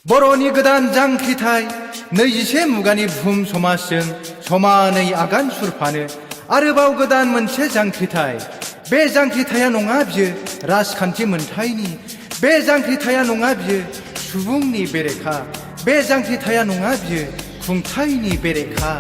बर'नि गोदान जांख्रिथाय नैजिसे मुगानि बुहुम समाजजों समानै आगान सुरफानो आरोबाव गोदान मोनसे जांख्रिथाय। बे जांख्रिथाया नङा बियो राजखान्थि मोनथायनि, बे जांख्रिथाया नङा बियो सुबुंनि बेरेखा, बे जांख्रिथाया नङा बियो खुंथायनि बेरेखा।